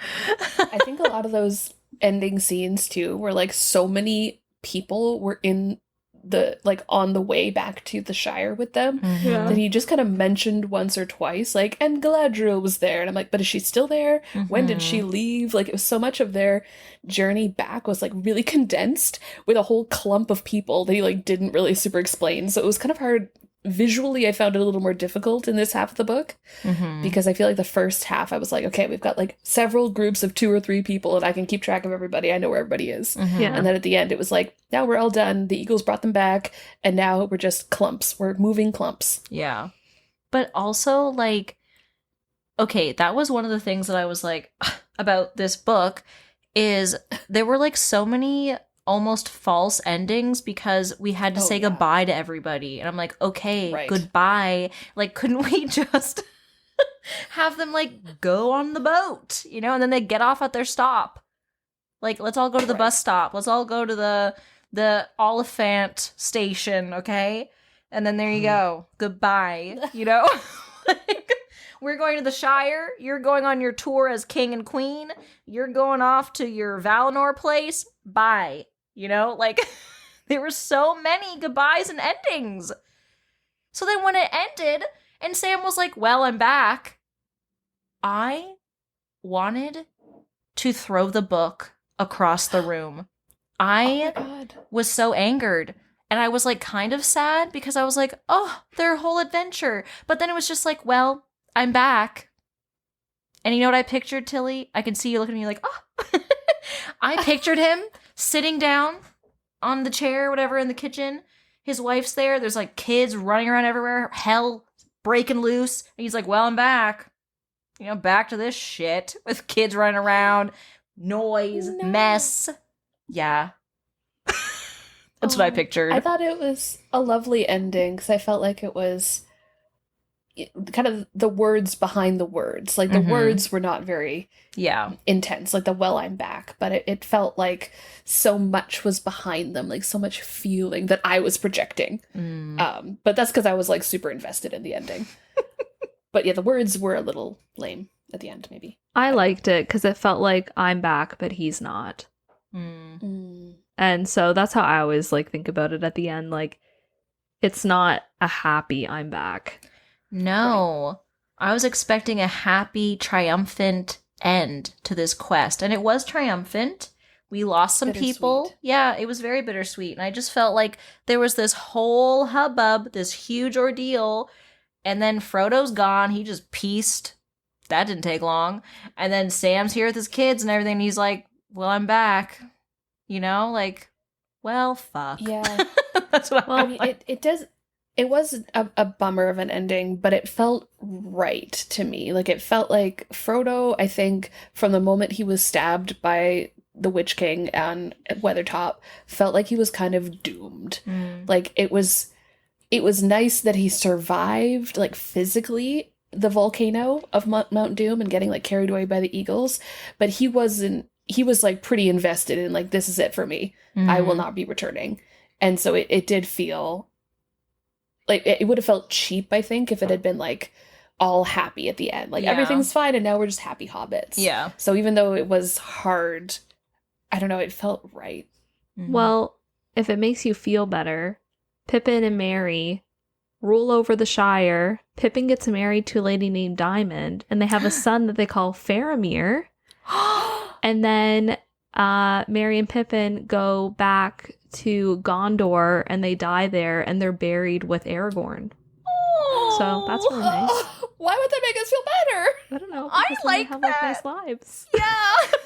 I think a lot of those ending scenes too, where like so many people were in the like on the way back to the Shire with them, Yeah. that he just kind of mentioned once or twice, like, and Galadriel was there, and I'm like, but is she still there? When did she leave? Like, it was so much of their journey back was like really condensed with a whole clump of people that he like didn't really super explain. So it was kind of hard visually. I found it a little more difficult in this half of the book, because I feel like the first half I was like, okay, we've got like several groups of 2 or 3 people and I can keep track of everybody. I know where everybody is. Yeah. And then at the end it was like, now we're all done. The Eagles brought them back and now we're just clumps. We're moving clumps. Yeah. But also, like, okay, that was one of the things that I was like about this book is there were like so many almost false endings because we had to Oh, say yeah. goodbye to everybody. And I'm like, okay, Right. goodbye. Like, couldn't we just have them like go on the boat, you know, and then they get off at their stop. Like, let's all go to the Right. bus stop. Let's all go to the Oliphant station, okay? And then there you go. Goodbye. You know? Like, we're going to the Shire. You're going on your tour as king and queen. You're going off to your Valinor place. Bye. You know? Like, there were so many goodbyes and endings. So then when it ended and Sam was like, well, I'm back, I wanted to throw the book across the room. I God. was so angered. And I was like kind of sad because I was like, oh, their whole adventure. But then it was just like, well, I'm back. And you know what I pictured, Tilly? I can see you looking at me like, oh. I pictured him sitting down on the chair, whatever, in the kitchen. His wife's there. There's like kids running around everywhere. Hell breaking loose. And he's like, well, I'm back. You know, back to this shit with kids running around, noise, No. mess. Yeah. That's what I pictured. I thought it was a lovely ending because I felt like it was kind of the words behind the words. Like the words were not very Yeah. intense, like the well, I'm back, but it felt like so much was behind them, like so much feeling that I was projecting. But that's because I was like super invested in the ending. But yeah, the words were a little lame at the end, maybe. I liked it because it felt like I'm back, but he's not. And so that's how I always like think about it at the end. Like, it's not a happy I'm back. No. I was expecting a happy, triumphant end to this quest. And it was triumphant. We lost some people. Bittersweet. Yeah, it was very bittersweet. And I just felt like there was this whole hubbub, this huge ordeal. And then Frodo's gone. He just pieced. That didn't take long. And then Sam's here with his kids and everything. And he's like, well, I'm back. You know, like, well, fuck. Yeah. That's what I mean, it was a bummer of an ending, but it felt right to me. Like, it felt like Frodo, I think, from the moment he was stabbed by the Witch King and Weathertop, felt like he was kind of doomed. Like, it was nice that he survived, like, physically the volcano of Mount Doom and getting, like, carried away by the eagles, but he was like pretty invested in like, this is it for me. I will not be returning. And so it did feel like it would have felt cheap, I think, if it had been like all happy at the end. Like, Yeah. everything's fine and now we're just happy hobbits. Yeah. So even though it was hard, I don't know, it felt right. Well, if it makes you feel better, Pippin and Merry rule over the Shire. Pippin gets married to a lady named Diamond, and they have a son that they call Faramir. And then Merry and Pippin go back to Gondor, and they die there, and they're buried with Aragorn. So that's really nice. Why would that make us feel better? I don't know. I because then they like have that. nice lives. Yeah.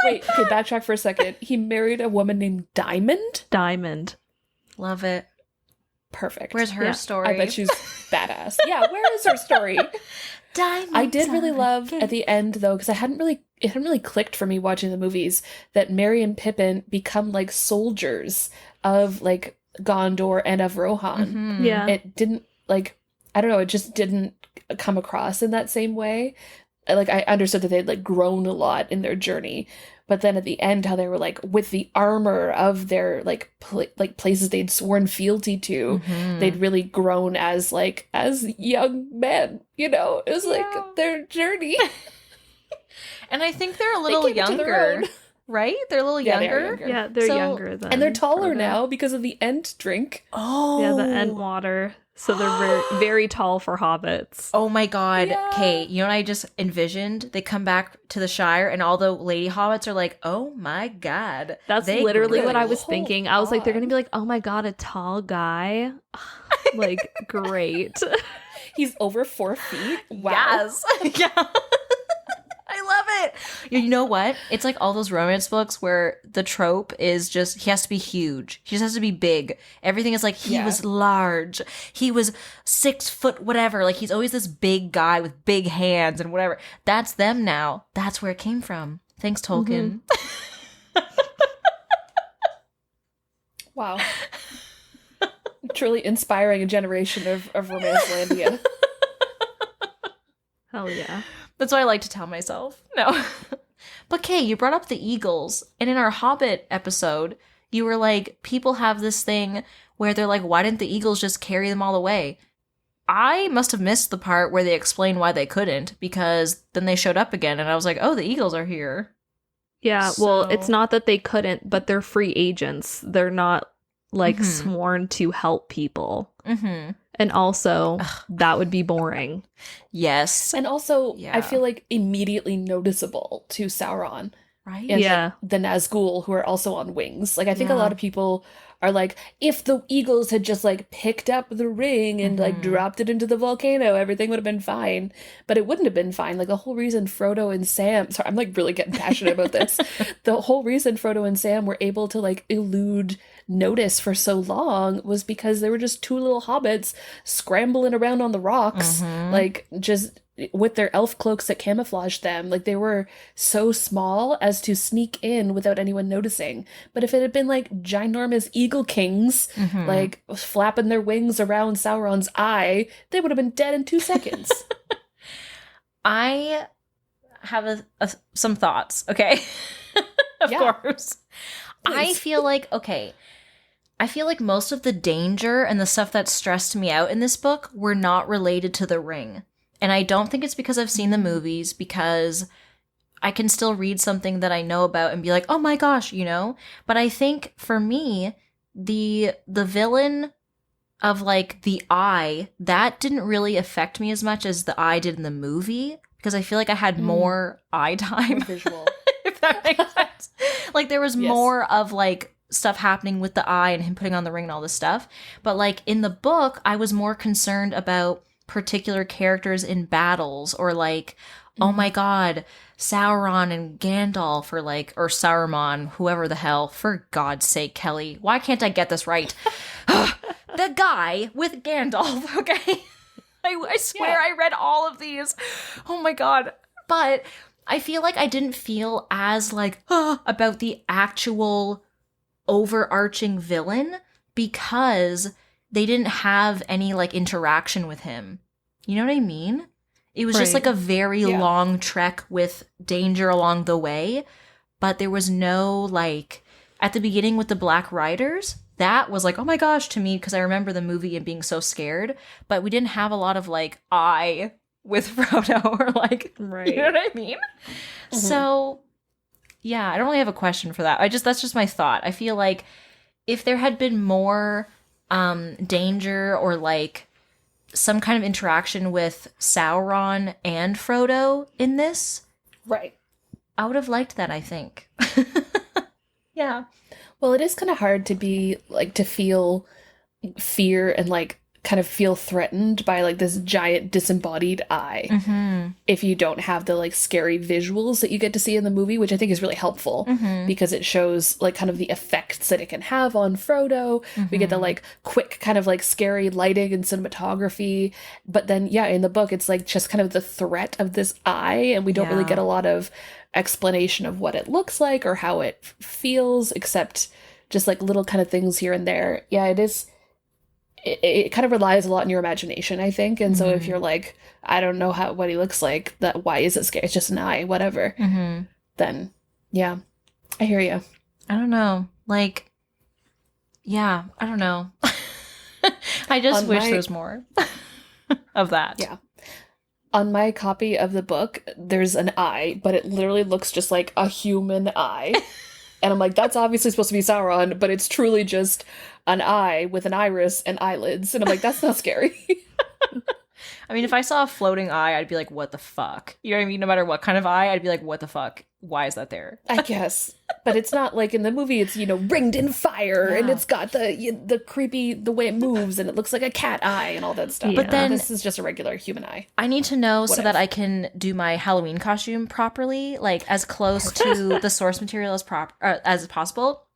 Wait, okay, backtrack for a second. He married a woman named Diamond? Diamond. Love it. Perfect. Where's her Yeah. story? I bet she's badass. Yeah, where is her story? Diamond. I did really love at the end though, because it hadn't really clicked for me watching the movies that Merry and Pippin become like soldiers of like Gondor and of Rohan. Yeah. It didn't like, I don't know, it just didn't come across in that same way. Like, I understood that they'd like grown a lot in their journey, But then at the end, how they were like with the armor of their like places they'd sworn fealty to, they'd really grown as young men. You know, it was like their journey. And I think they're a little younger, right? They're a little younger. Yeah, they're younger than, and they're taller Frodo. now because of the Ent drink. Oh, yeah, the Ent water. So they're very, very tall for hobbits. Oh my god, Kate, you know what I just envisioned? They come back to the Shire and all the lady hobbits are like, oh my god. That's literally what I was thinking. I was like, they're going to be like, oh my god, a tall guy. Like, great. He's over 4 feet. Wow. Yes. Yeah. I love it. You know what? It's like all those romance books where the trope is just he has to be huge. He just has to be big. Everything is like he was large. He was 6 foot whatever. Like he's always this big guy with big hands and whatever. That's them now. That's where it came from. Thanks, Tolkien. Wow. Truly inspiring a generation of Romancelandia. Hell yeah. That's what I like to tell myself. No. But Kay, you brought up the eagles. And in our Hobbit episode, you were like, people have this thing where they're like, why didn't the eagles just carry them all away? I must have missed the part where they explain why they couldn't, because then they showed up again and I was like, oh, the eagles are here. Yeah, well, it's not that they couldn't, but they're free agents. They're not like sworn to help people. And also, that would be boring. Yes. And also, I feel like immediately noticeable to Sauron. Right? And like, the Nazgul, who are also on wings. Like, I think a lot of people are like, if the eagles had just like picked up the ring and like dropped it into the volcano, everything would have been fine. But it wouldn't have been fine. Like, the whole reason Frodo and Sam, sorry, I'm like really getting passionate about this. The whole reason Frodo and Sam were able to like elude notice for so long was because they were just 2 little hobbits scrambling around on the rocks, like just with their elf cloaks that camouflaged them. Like, they were so small as to sneak in without anyone noticing. But if it had been like ginormous eagle kings, like flapping their wings around Sauron's eye, they would have been dead in 2 seconds. I have some thoughts, okay? Of course. Please. I feel like most of the danger and the stuff that stressed me out in this book were not related to the ring. And I don't think it's because I've seen the movies, because I can still read something that I know about and be like, oh my gosh, you know? But I think for me, the villain of like the eye, that didn't really affect me as much as the eye did in the movie, because I feel like I had more eye time. More visual. If that makes sense. Like, there was more of like stuff happening with the eye and him putting on the ring and all this stuff. But like in the book, I was more concerned about particular characters in battles, or like, oh my god, Sauron and Gandalf, or like, or Saruman, whoever the hell, for God's sake, Kelly, why can't I get this right? The guy with Gandalf, okay? I swear I read all of these. Oh my god. But I feel like I didn't feel as like, about the actual overarching villain, because they didn't have any like interaction with him. You know what I mean? It was just like a very long trek with danger along the way, but there was no like, at the beginning with the Black Riders, that was like, oh my gosh, to me, because I remember the movie and being so scared, but we didn't have a lot of like eye with Frodo, or like, you know what I mean? So yeah, I don't really have a question for that. That's just my thought. I feel like if there had been more danger, or like some kind of interaction with Sauron and Frodo in this, I would have liked that, I think. Yeah. Well, it is kind of hard to be like, to feel fear and like kind of feel threatened by like this giant disembodied eye if you don't have the like scary visuals that you get to see in the movie, which I think is really helpful because it shows like kind of the effects that it can have on Frodo. We get the like quick kind of like scary lighting and cinematography, but then in the book it's like just kind of the threat of this eye, and we don't really get a lot of explanation of what it looks like or how it feels, except just like little kind of things here and there. It kind of relies a lot on your imagination, I think. And so if you're like, I don't know what he looks like, why is it scary? It's just an eye, whatever. Then, I hear you. I don't know. Like, yeah, I don't know. I just wish there was more of that. Yeah. On my copy of the book, there's an eye, but it literally looks just like a human eye. And I'm like, that's obviously supposed to be Sauron, but it's truly just an eye with an iris and eyelids. And I'm like, that's not scary. I mean, if I saw a floating eye, I'd be like, what the fuck? You know what I mean? No matter what kind of eye, I'd be like, what the fuck? Why is that there? I guess. But it's not like in the movie, it's, ringed in fire, and it's got the creepy, the way it moves, and it looks like a cat eye and all that stuff. Yeah. But then this is just a regular human eye. I need to know so that I can do my Halloween costume properly, like as close to the source material as possible.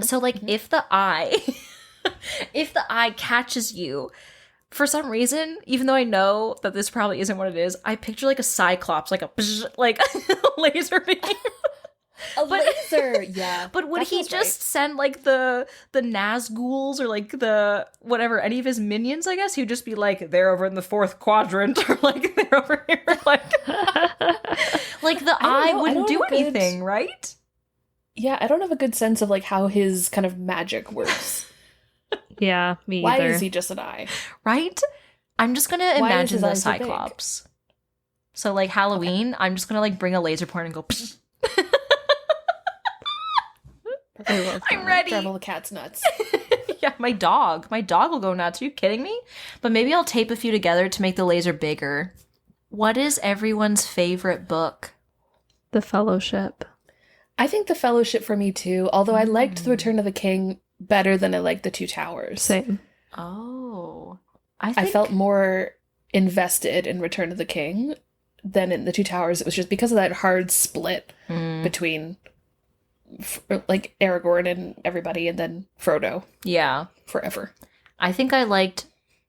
So like if the eye catches you, for some reason, even though I know that this probably isn't what it is, I picture like a cyclops, like a laser beam. Laser, yeah. But would he just send like the Nazguls or like the whatever, any of his minions, I guess? He would just be like, they're over in the fourth quadrant, or like they're over here, like the eye wouldn't do anything, right? Yeah, I don't have a good sense of like how his kind of magic works. Yeah, me Why either. is he just an eye? Right? I'm just gonna imagine the Cyclops. So like Halloween, I'm just gonna like bring a laser pointer and go psh. I'm ready. Drive all the cats nuts. Yeah, my dog will go nuts. Are you kidding me? But maybe I'll tape a few together to make the laser bigger. What is everyone's favorite book? The Fellowship. I think The Fellowship for me too, although I liked The Return of the King better than I liked The Two Towers. Same. Oh. I felt more invested in Return of the King than in The Two Towers. It was just because of that hard split between like Aragorn and everybody, and then Frodo. Yeah. Forever. I think I liked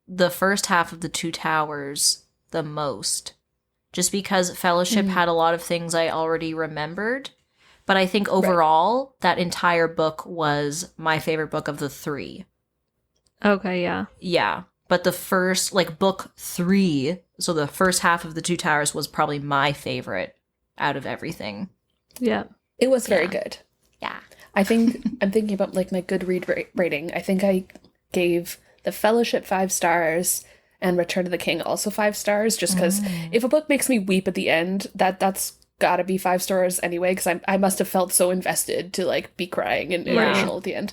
the first half of The Two Towers the most, just because Fellowship had a lot of things I already remembered. But I think overall, that entire book was my favorite book of the three. Okay, yeah. Yeah. But the first, like, book 3, so the first half of The Two Towers was probably my favorite out of everything. Yeah. It was very good. Yeah. I think, I'm thinking about, like, my Goodread rating. I think I gave The Fellowship 5 stars and Return of the King also 5 stars, just because if a book makes me weep at the end, that's gotta be 5 stars anyway, because I must have felt so invested to like be crying and emotional at the end.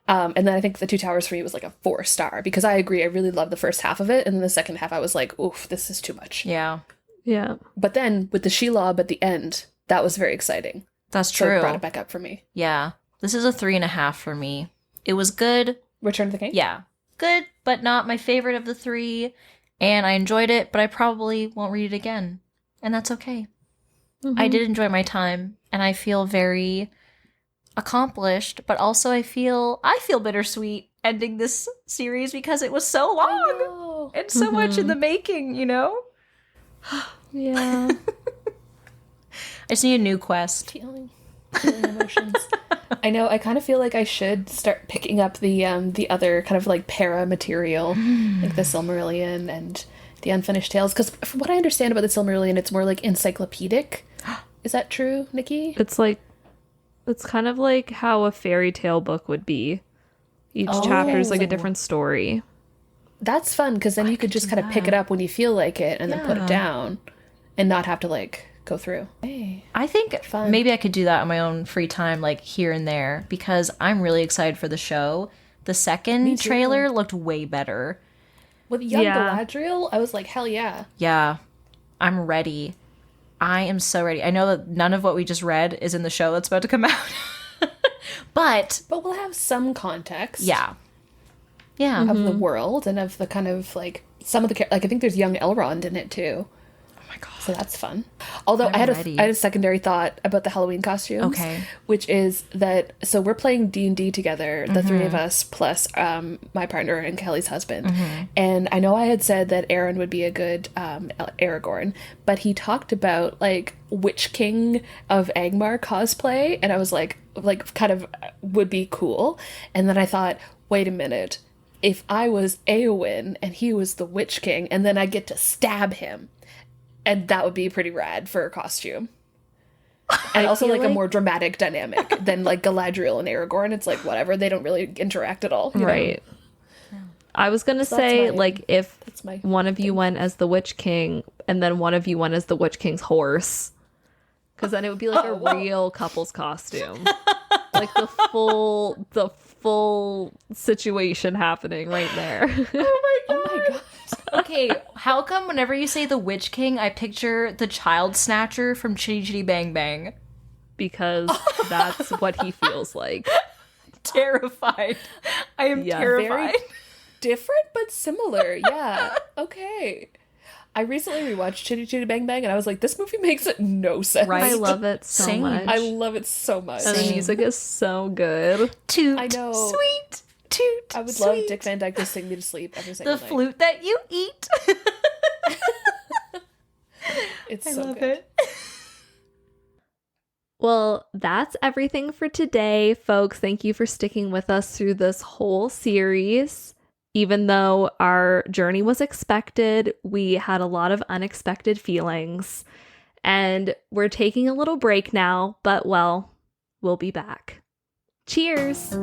And then I think The Two Towers for me was like a 4 star, because I agree, I really loved the first half of it, and then the second half I was like, oof, this is too much. Yeah. Yeah. But then with the Shelob at the end, that was very exciting. That's So true. it brought it back up for me. Yeah. This is a 3.5 for me. It was good. Return of the King? Yeah. Good, but not my favorite of the 3. And I enjoyed it, but I probably won't read it again. And that's okay. I did enjoy my time, and I feel very accomplished, but also I feel bittersweet ending this series because it was so long and so much in the making, you know? Yeah. I just need a new quest. Feeling emotions. I know, I kind of feel like I should start picking up the other kind of like para material, like the Silmarillion and the Unfinished Tales, because from what I understand about the Silmarillion, it's more like encyclopedic. Is that true, Nikki? It's kind of like how a fairy tale book would be. Each chapter is like a different story. That's fun, because then you could just kind of pick it up when you feel like it and then put it down and not have to like go through. Hey. I think maybe I could do that on my own free time, like here and there, because I'm really excited for the show. The second trailer looked way better. With young Galadriel, I was like, hell yeah. Yeah, I'm ready. I am so ready. I know that none of what we just read is in the show that's about to come out. but we'll have some context. Yeah. Yeah. Of the world and of the kind of like some of the like I think there's young Elrond in it too. Oh my god. So that's fun. Although I had a secondary thought about the Halloween costumes. Okay. Which is that so we're playing D&D together, the three of us plus my partner and Kelly's husband. And I know I had said that Aaron would be a good Aragorn, but he talked about like Witch King of Angmar cosplay, and I was like kind of would be cool. And then I thought, wait a minute, if I was Éowyn and he was the Witch King, and then I get to stab him, and that would be pretty rad for a costume. And I also feel like a more dramatic dynamic than like Galadriel and Aragorn. It's like whatever, they don't really interact at all. You know? Right. I was gonna So that's say, my- like, if that's my one of you went as the Witch King and then one of you went as the Witch King's horse, because then it would be like a real couple's costume, like the full situation happening right there. Oh my god. Okay, how come whenever you say the Witch King, I picture the child snatcher from Chitty Chitty Bang Bang? Because that's what he feels like. Terrified. I am Yeah, terrified. very different but similar. Yeah. Okay. I recently rewatched Chitty Chitty Bang Bang and I was like, this movie makes no sense. Right. I love it so Same. much. I love it so much. And the Same. music is so good. Toot. I know. Sweet. Toot. I would sweet. love Dick Van Dyke to sing me to sleep every single The night. flute that you eat. It's I so love good. it. Well, that's everything for today, folks. Thank you for sticking with us through this whole series. Even though our journey was expected, we had a lot of unexpected feelings. And we're taking a little break now, but well, we'll be back. Cheers!